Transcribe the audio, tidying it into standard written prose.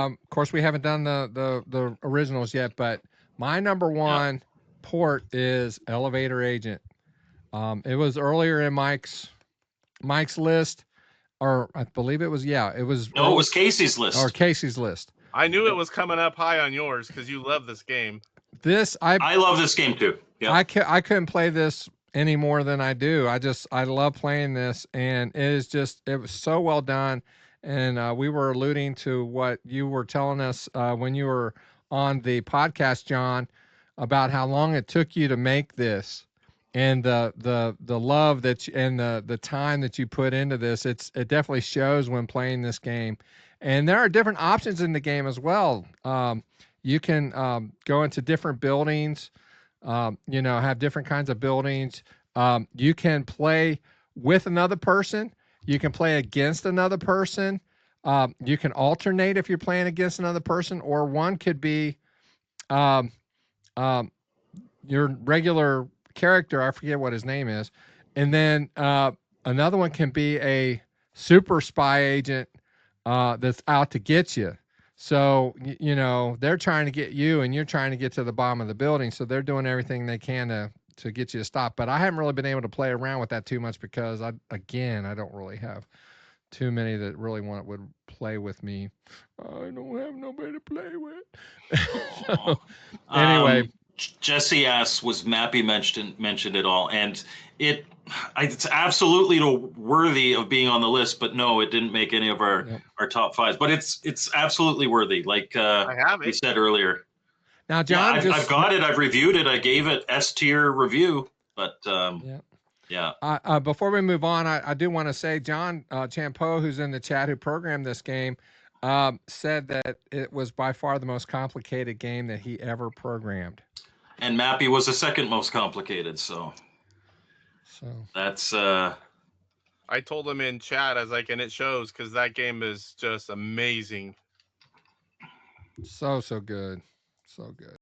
Of course, we haven't done the originals yet, but my number one port is Elevator Agent. It was earlier in Mike's list, or I believe it was. Yeah, it was. No, it was Casey's list. Or Casey's list. I knew it was coming up high on yours because you love this game. I love this game too. Yep. I couldn't play this any more than I do. I love playing this, and it was so well done. And we were alluding to what you were telling us when you were on the podcast, John, about how long it took you to make this, and the love and the time that you put into this. It definitely shows when playing this game. And there are different options in the game as well. You can go into different buildings, have different kinds of buildings. You can play with another person. You can play against another person. You can alternate if you're playing against another person, or one could be your regular character. I forget what his name is. And then another one can be a super spy agent that's out to get you. So, they're trying to get you, and you're trying to get to the bottom of the building. So they're doing everything they can to get you to stop. But I haven't really been able to play around with that too much because I don't really have too many that really would play with me. I don't have nobody to play with. So, anyway. Jesse asks, was Mappy mentioned at all? And it's absolutely worthy of being on the list, but no, it didn't make any of our top fives. But it's absolutely worthy, like we said earlier. Now, John, I've got it. I've reviewed it. I gave it S tier review. But before we move on, I do want to say John Champeau, who's in the chat, who programmed this game, said that it was by far the most complicated game that he ever programmed. And Mappy was the second most complicated, so that's. I told him in chat, I was like, and it shows because that game is just amazing. So good, so good.